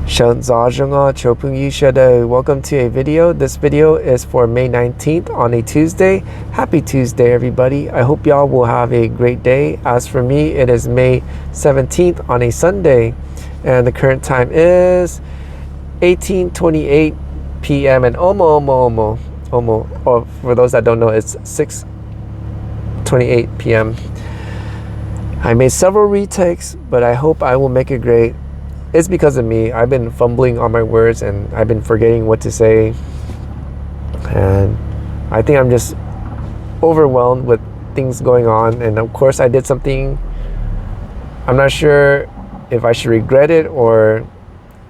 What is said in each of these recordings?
Welcome to a video. This video is for May 19th on a Tuesday. Happy Tuesday, everybody. I hope y'all will have a great day. As for me, it is May 17th on a Sunday, and the current time is 18:28 p.m. and Omo. Or for those that don't know, it's 6:28 p.m. I made several retakes, but I hope I will make it great. It's because of me. I've been fumbling on my words and I've been forgetting what to say, and I think I'm just overwhelmed with things going on. And of course I did something, I'm not sure if I should regret it or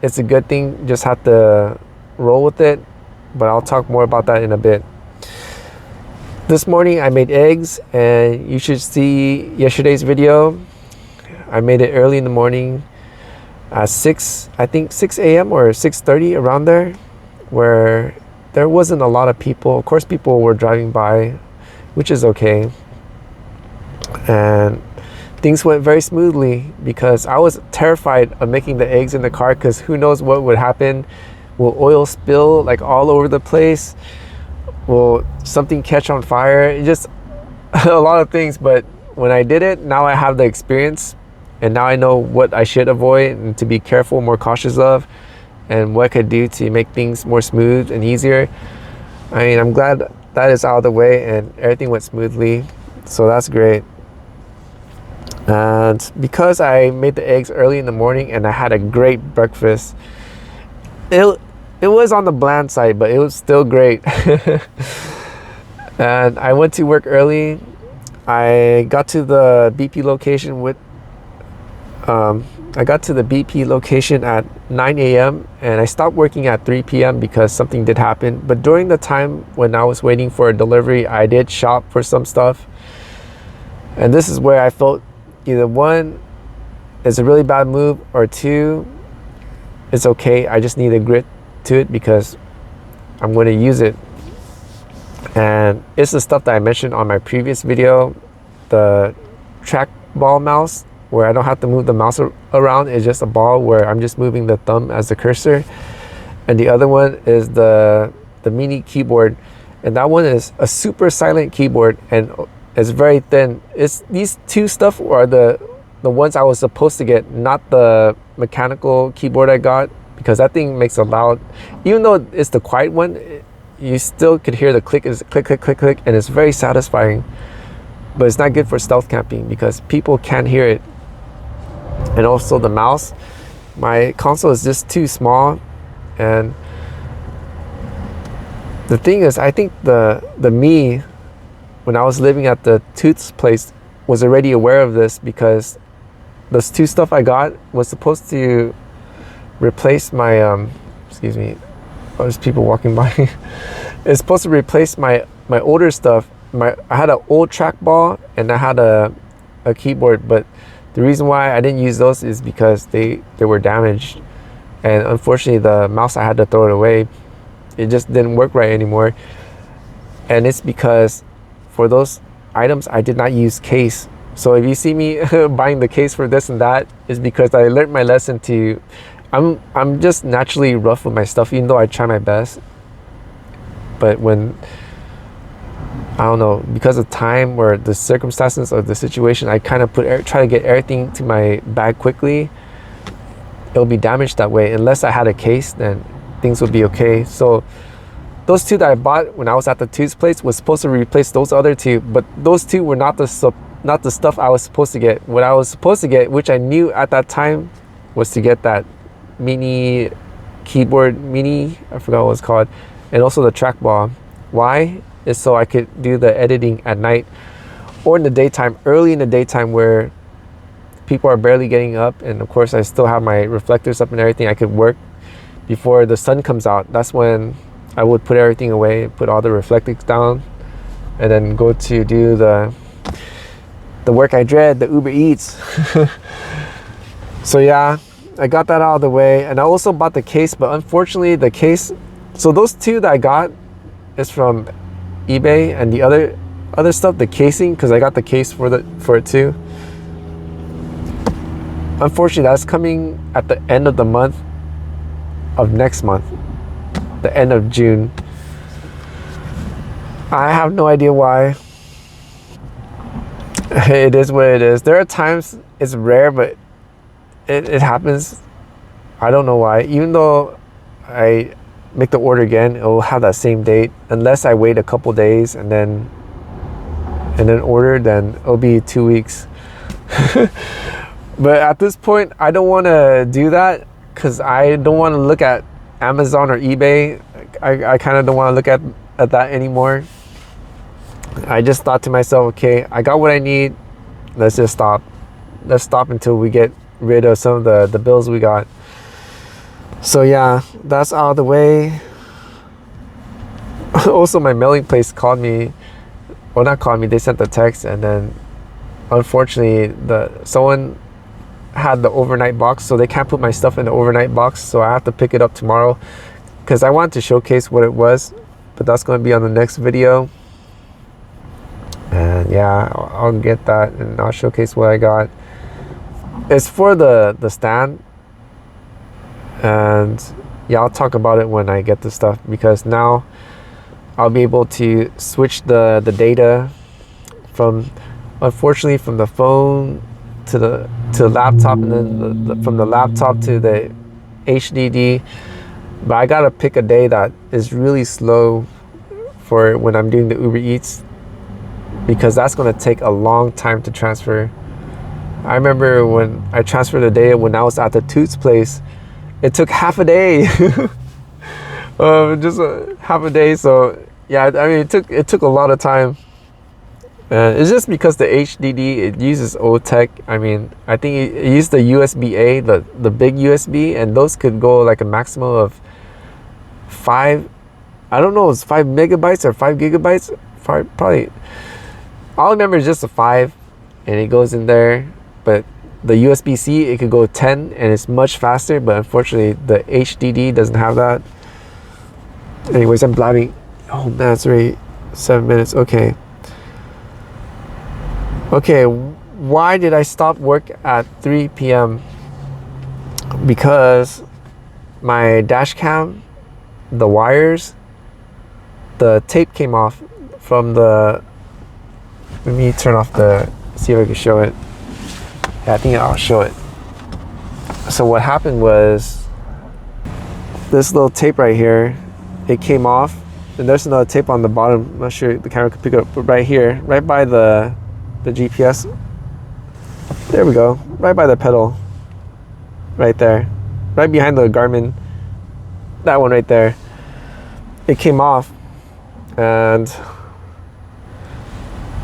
it's a good thing, just have to roll with it, but I'll talk more about that in a bit. This morning I made eggs, and you should see yesterday's video. I made it early in the morning at 6 a.m. or 6:30, around there, where there wasn't a lot of people. Of course people were driving by, which is okay, and things went very smoothly because I was terrified of making the eggs in the car, because who knows what would happen. Will oil spill like all over the place? Will something catch on fire? Just a lot of things. But when I did it, now I have the experience, and now I know what I should avoid and to be careful, more cautious of, and what I could do to make things more smooth and easier. I mean, I'm glad that is out of the way and everything went smoothly, so that's great. And because I made the eggs early in the morning and I had a great breakfast, it was on the bland side, but it was still great. And I went to work early. I got to the BP location at 9 a.m. and I stopped working at 3 p.m. because something did happen. But during the time when I was waiting for a delivery, I did shop for some stuff. And this is where I felt either one, is a really bad move, or two, it's okay. I just need a grit to it because I'm going to use it. And it's the stuff that I mentioned on my previous video, the trackball mouse, where I don't have to move the mouse around. It's just a ball where I'm just moving the thumb as the cursor. And the other one is the mini keyboard, and that one is a super silent keyboard and it's very thin. It's these two stuff are the ones I was supposed to get, not the mechanical keyboard I got, because that thing makes a loud, even though it's the quiet one, you still could hear the click, is click, and it's very satisfying. But it's not good for stealth camping because people can't hear it. And also the mouse, my console is just too small. And the thing is, I think the me, when I was living at the Tooth's place, was already aware of this, because those two stuff I got was supposed to replace my excuse me, oh, there's people walking by. It's supposed to replace my older stuff. I had an old trackball and I had a keyboard, but the reason why I didn't use those is because they were damaged, and unfortunately the mouse, I had to throw it away. It just didn't work right anymore. And it's because for those items I did not use case. So if you see me buying the case for this and that, is because I learned my lesson to, I'm just naturally rough with my stuff, even though I try my best. But when, I don't know, because of time or the circumstances of the situation, I kind of try to get everything to my bag quickly. It'll be damaged that way. Unless I had a case, then things would be okay. So those two that I bought when I was at the Two's place was supposed to replace those other two, but those two were not the stuff I was supposed to get. What I was supposed to get, which I knew at that time, was to get that mini keyboard, I forgot what it's called, and also the trackball. Why? Is so I could do the editing at night or in the daytime, early in the daytime, where people are barely getting up, and of course I still have my reflectors up and everything. I could work before the sun comes out. That's when I would put everything away, put all the reflectors down, and then go to do the work I dread, the Uber Eats. So yeah, I got that out of the way, and I also bought the case. But unfortunately the case, so those two that I got is from eBay, and the other stuff, the casing, because I got the case for it too. Unfortunately, that's coming at the end of the month, of next month, the end of June. I have no idea why. It is what it is. There are times it's rare, but it happens. I don't know why. Even though I make the order again, it will have that same date. Unless I wait a couple days and then order, then it'll be 2 weeks. But at this point, I don't want to do that because I don't want to look at Amazon or eBay. I kind of don't want to look at that anymore. I just thought to myself, okay, I got what I need. Let's just stop. Let's stop until we get rid of some of the bills we got. So yeah, that's out of the way. Also, my mailing place called me. Well, not called me. They sent the text, and then unfortunately, someone had the overnight box, so they can't put my stuff in the overnight box. So I have to pick it up tomorrow because I wanted to showcase what it was, but that's going to be on the next video. And yeah, I'll get that and I'll showcase what I got. It's for the stand, and yeah, I'll talk about it when I get the stuff, because now I'll be able to switch the data from, unfortunately, from the phone to the laptop, and then from the laptop to the HDD. But I gotta pick a day that is really slow for when I'm doing the Uber Eats, because that's going to take a long time to transfer. I remember when I transferred the data when I was at the Toots place, it took half a day. Just half a day. So yeah, I mean, it took a lot of time. It's just because the HDD, it uses old tech. I mean, I think it used the USB-A, the big USB, and those could go like a maximum of 5, I don't know, it's 5 megabytes or 5 gigabytes. Probably. All I remember is just a 5, and it goes in there. But the USB-C, it could go 10, and it's much faster. But unfortunately, the HDD doesn't have that. Anyways, I'm blabbing. Oh man, it's already 7 minutes. Okay. Okay, why did I stop work at 3 p.m.? Because my dash cam, the wires, the tape came off from the... Let me turn off see if I can show it. Yeah, I think I'll show it. So what happened was, this little tape right here, it came off, and there's another tape on the bottom. I'm not sure the camera could pick it up, but right here, right by the GPS. There we go. Right by the pedal. Right there. Right behind the Garmin. That one right there. It came off, and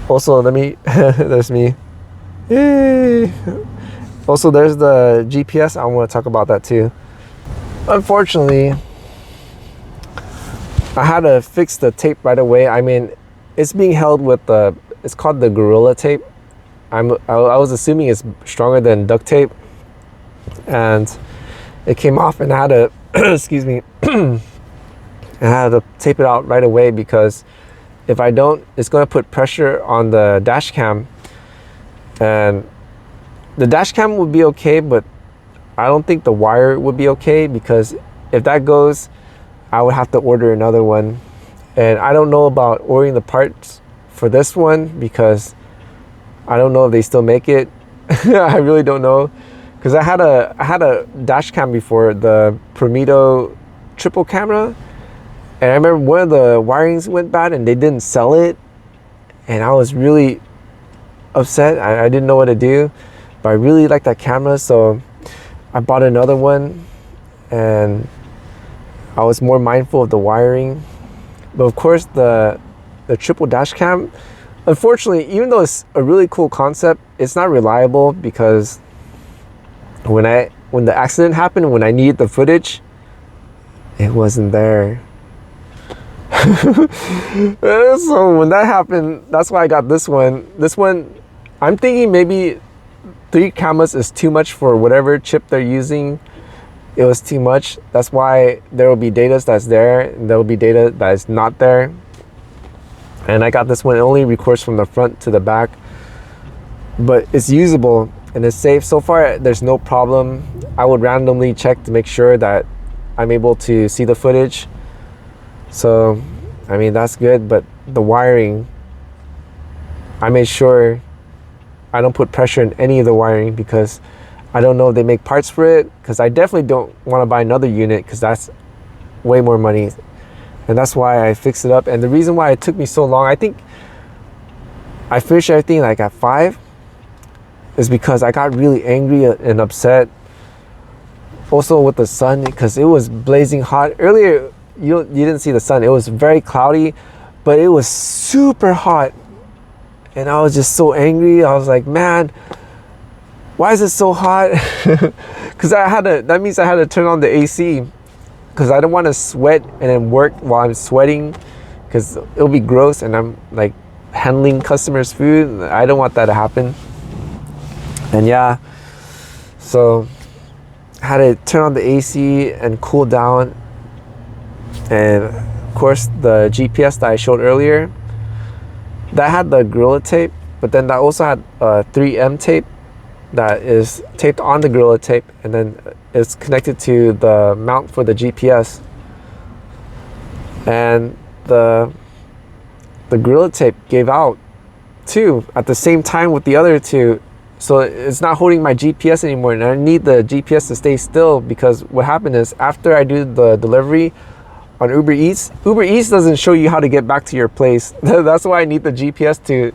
also, there's me. Yay. Also, there's the GPS. I want to talk about that too. Unfortunately, I had to fix the tape right away. I mean, it's being held with it's called the Gorilla tape. I was assuming it's stronger than duct tape, and it came off, and I had to, excuse me, I had to tape it out right away, because if I don't, it's going to put pressure on the dash cam, and the dash cam would be okay, but I don't think the wire would be okay, because if that goes, I would have to order another one. And I don't know about ordering the parts for this one, because I don't know if they still make it. I really don't know, because I had a dash cam before, the Prometo triple camera. And I remember one of the wirings went bad and they didn't sell it. And I was really upset. I didn't know what to do. But I really liked that camera, so I bought another one. And I was more mindful of the wiring. But of course, the triple dash cam, unfortunately, even though it's a really cool concept, it's not reliable, because when the accident happened, when I needed the footage, it wasn't there. So when that happened, that's why I got this one. This one, I'm thinking maybe 3 cameras is too much for whatever chip they're using. It was too much. That's why there will be data that's there, and there will be data that is not there. And I got this one. It only records from the front to the back, but it's usable and it's safe. So far, there's no problem. I would randomly check to make sure that I'm able to see the footage. So I mean, that's good. But the wiring, I made sure I don't put pressure in any of the wiring, because I don't know if they make parts for it, because I definitely don't want to buy another unit, because that's way more money. And that's why I fixed it up. And the reason why it took me so long, I think I finished everything like at 5, is because I got really angry and upset. Also with the sun, because it was blazing hot. Earlier, you didn't see the sun. It was very cloudy, but it was super hot. And I was just so angry. I was like, man, why is it so hot? Because that means I had to turn on the AC, because I don't want to sweat and then work while I'm sweating, because it'll be gross, and I'm like handling customers' food. I don't want that to happen. And yeah, so I had to turn on the AC and cool down. And of course, the GPS that I showed earlier, that had the Gorilla Tape, but then that also had 3M tape that is taped on the Gorilla Tape, and then it's connected to the mount for the GPS. And the Gorilla Tape gave out too at the same time with the other two, so it's not holding my GPS anymore, and I need the GPS to stay still, because what happened is, after I do the delivery on Uber Eats doesn't show you how to get back to your place. That's why I need the GPS to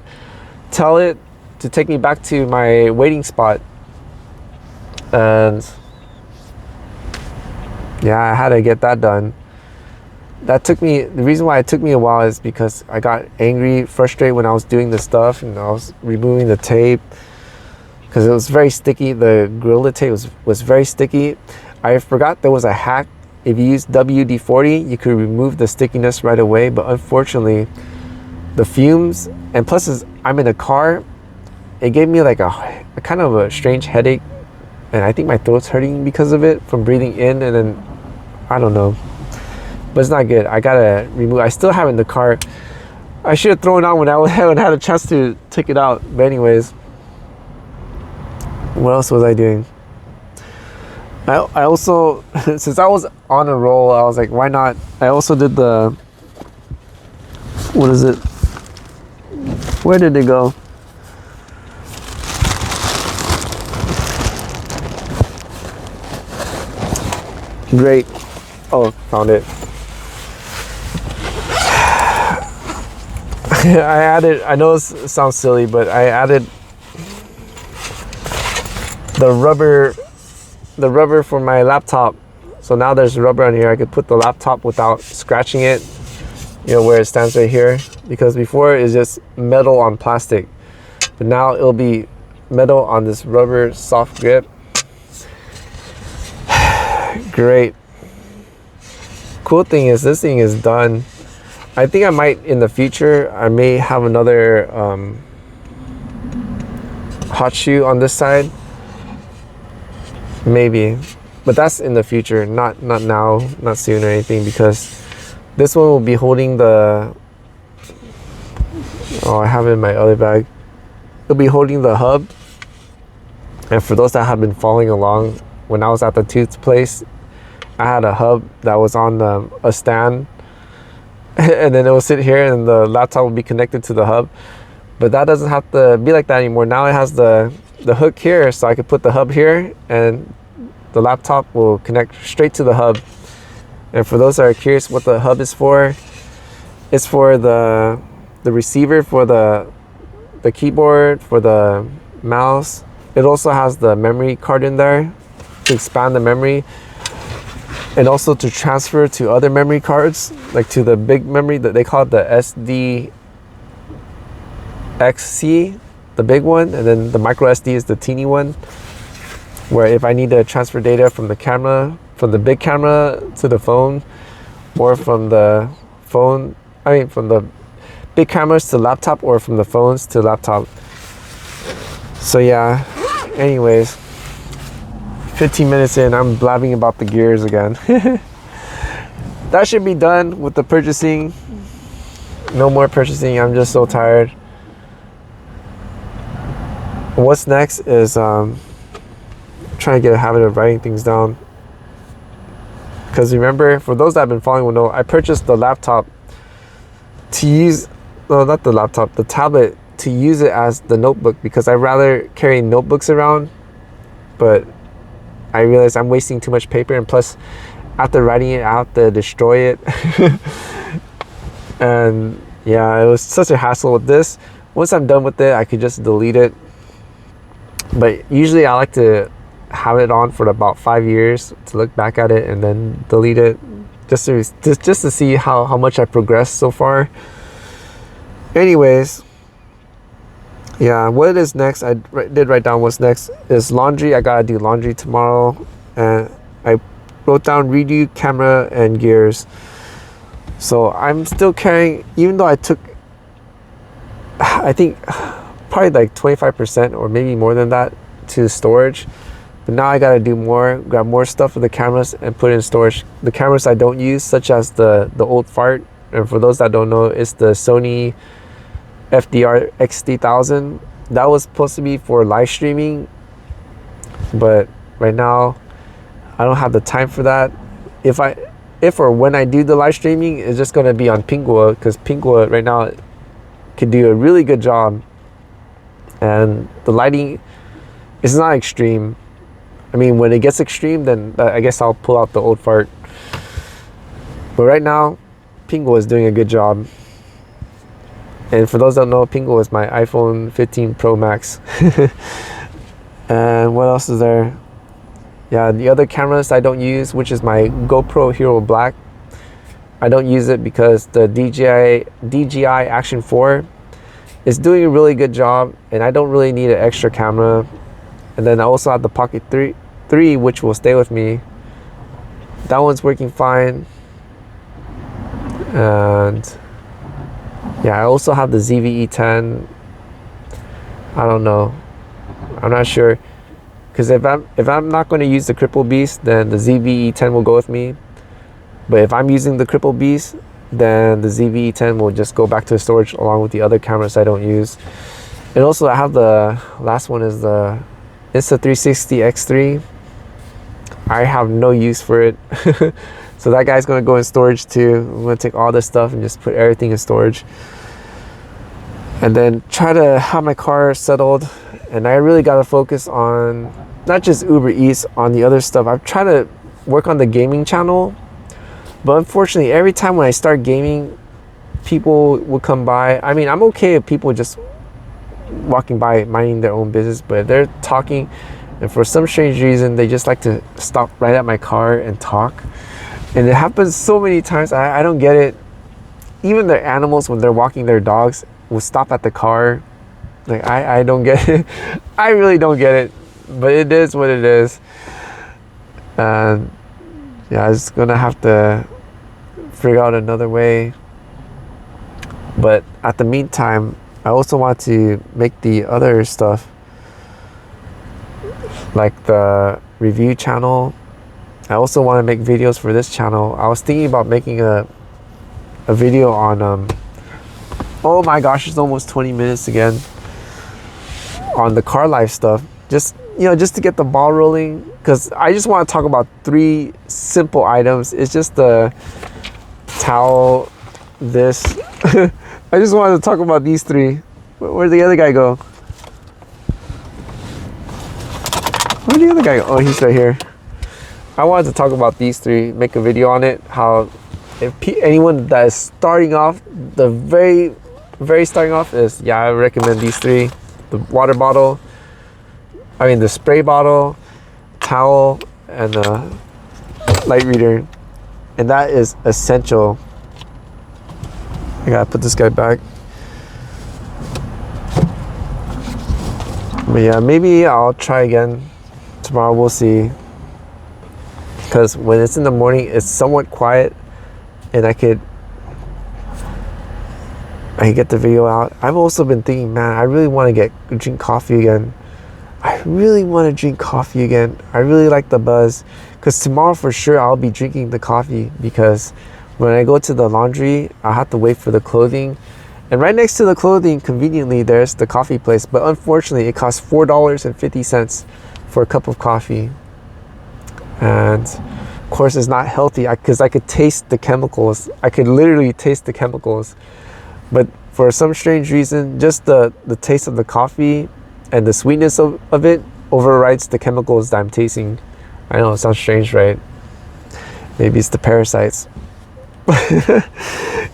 tell it to take me back to my waiting spot. And yeah, I had to get that done. The reason why it took me a while is because I got angry, frustrated when I was doing this stuff, and I was removing the tape, because it was very sticky. The Gorilla Tape was very sticky. I forgot there was a hack. If you use WD-40, you could remove the stickiness right away, but unfortunately, the fumes, and plus I'm in a car, it gave me like a kind of a strange headache, and I think my throat's hurting because of it, from breathing in, and then, I don't know. But it's not good. I gotta remove. I still have it in the car. I should have thrown it on when I had a chance to take it out. But anyways, what else was I doing? I also, since I was on a roll, I was like, why not? I also did the, what is it? Where did it go? Great. Oh, found it. I added, I know this sounds silly, but I added the rubber for my laptop. So now there's rubber on here. I could put the laptop without scratching it, where it stands right here, because before it's just metal on plastic, but now it'll be metal on this rubber soft grip. Great. Cool thing is, this thing is done. I think I might, in the future, I may have another hot shoe on this side, maybe, but that's in the future, not now, not soon or anything, because this one will be holding the, I have it in my other bag. It'll be holding the hub. And for those that have been following along, when I was at the tooth place, I had a hub that was on a stand, and then it will sit here, and the laptop will be connected to the hub. But that doesn't have to be like that anymore. Now it has the hook here, so I could put the hub here, and the laptop will connect straight to the hub. And for those that are curious what the hub is for, it's for the receiver, for the keyboard, for the mouse. It also has the memory card in there to expand the memory, and also to transfer to other memory cards, like to the big memory that they call it the SDXC, the big one, and then the micro SD is the teeny one, where if I need to transfer data from the camera, from the big camera to the phone, or from the phone, from the big cameras to laptop, or from the phones to laptop. So yeah, anyways, 15 minutes in, I'm blabbing about the gears again. That should be done with the purchasing. No more purchasing. I'm just so tired. What's next is trying to get a habit of writing things down, Because remember, for those that have been following will know, I purchased the laptop to use, no, not the laptop, the tablet, to use it as the notebook, because I'd rather carry notebooks around. But I realized I'm wasting too much paper, and plus after writing it I have to destroy it. And yeah, it was such a hassle. With this, once I'm done with it, I could just delete it. But usually I like to have it on for about 5 years to look back at it and then delete it, just to see how much I progressed so far. Anyways, yeah, what is next, I did write down what's next is laundry. I gotta do laundry tomorrow, and I wrote down redo camera and gears. So I'm still carrying, even though I took, I think probably like 25% or maybe more than that to storage, but now I gotta do more, grab more stuff for the cameras and put it in storage. The cameras I don't use, such as the old fart, and for those that don't know, it's the Sony FDR X3000. That was supposed to be for live streaming, but right now I don't have the time for that. If or when I do the live streaming, it's just going to be on Pingua, because Pingua right now can do a really good job, and the lighting is not extreme. I mean, when it gets extreme, then I guess I'll pull out the old fart, but right now Pingua is doing a good job. And for those that don't know, Pingua is my iPhone 15 Pro Max. And what else is there? Yeah, the other cameras I don't use, which is my GoPro Hero Black. I don't use it because the DJI Action 4 is doing a really good job, and I don't really need an extra camera. And then I also have the Pocket 3, which will stay with me. That one's working fine. And yeah, I also have the ZV-E10. I don't know, I'm not sure, because if I'm not going to use the Cripple Beast, then the ZV-E10 will go with me. But if I'm using the Cripple Beast, then the ZV-E10 will just go back to the storage along with the other cameras I don't use. And also I have the last one is the Insta360 X3. I have no use for it. So that guy's going to go in storage too. I'm going to take all this stuff and just put everything in storage, and then try to have my car settled. And I really got to focus on not just Uber Eats, on the other stuff. I've tried to work on the gaming channel, but unfortunately every time when I start gaming, people will come by. I mean, I'm okay if people just walking by minding their own business, but if they're talking and for some strange reason they just like to stop right at my car and talk, and it happens so many times. I don't get it. Even their animals, when they're walking their dogs, will stop at the car. Like, I don't get it. I really don't get it, but it is what it is. And yeah, I'm just gonna have to figure out another way. But at the meantime, I also want to make the other stuff, like the review channel. I also want to make videos for this channel. I was thinking about making a video on oh my gosh, it's almost 20 minutes again, on the car life stuff. Just, you know, just to get the ball rolling, because I just want to talk about 3 simple items. It's just the towel, this. I just wanted to talk about these 3. Where'd the other guy go? Where'd the other guy go? Oh, he's right here. I wanted to talk about these 3, make a video on it. How if anyone that is starting off, the very starting off, is, yeah, I recommend these 3: the water bottle, the spray bottle, towel, and the light reader. And that is essential. I gotta put this guy back. But yeah, maybe I'll try again tomorrow. We'll see. Because when it's in the morning, it's somewhat quiet, and I can get the video out. I've also been thinking, man, I really want to drink coffee again. I really want to drink coffee again. I really like the buzz. Because tomorrow for sure I'll be drinking the coffee, because when I go to the laundry, I have to wait for the clothing. And right next to the clothing, conveniently, there's the coffee place. But unfortunately, it costs $4.50 for a cup of coffee. And course it's not healthy because I could taste the chemicals. I could literally taste the chemicals. But for some strange reason, just the taste of the coffee and the sweetness of it overrides the chemicals that I'm tasting. I know it sounds strange, right? Maybe it's the parasites.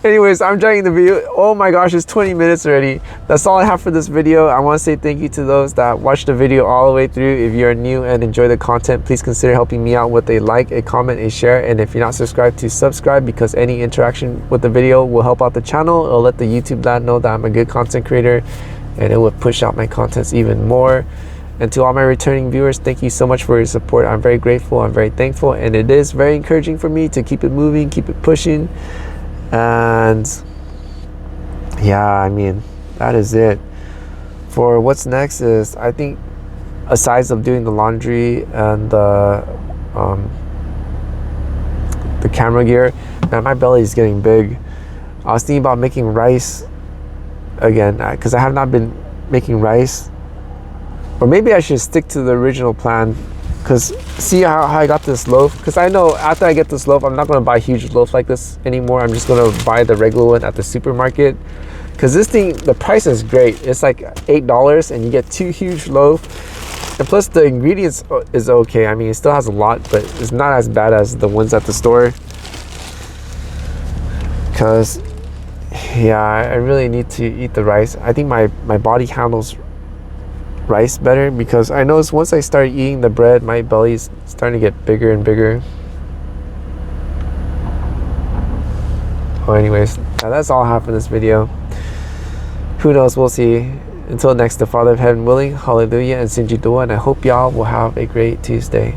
Anyways, I'm dragging the video. Oh my gosh, it's 20 minutes already. That's all I have for this video. I want to say thank you to those that watched the video all the way through. If you're new and enjoy the content, please consider helping me out with a like, a comment, a share, and if you're not subscribed, to subscribe, because any interaction with the video will help out the channel. It'll let the YouTube lad know that I'm a good content creator, and it will push out my contents even more. And to all my returning viewers, thank you so much for your support. I'm very grateful, I'm very thankful, and it is very encouraging for me to keep it moving, keep it pushing. And yeah, I mean, that is it. For what's next is, I think, aside of doing the laundry and the camera gear, man, my belly is getting big. I was thinking about making rice again, because I have not been making rice. Or maybe I should stick to the original plan, because see how I got this loaf? Because I know after I get this loaf, I'm not going to buy a huge loaf like this anymore. I'm just going to buy the regular one at the supermarket, because this thing, the price is great. It's like $8 and you get 2 huge loaf, and plus the ingredients is okay. I mean, it still has a lot, but it's not as bad as the ones at the store. Because yeah, I really need to eat the rice. I think my body handles rice better, because I noticed once I start eating the bread, my belly's starting to get bigger and bigger. Oh, anyways, that's all I have for this video. Who knows, we'll see. Until next, the Father of Heaven willing, hallelujah and Sinji Dua, and I hope y'all will have a great Tuesday.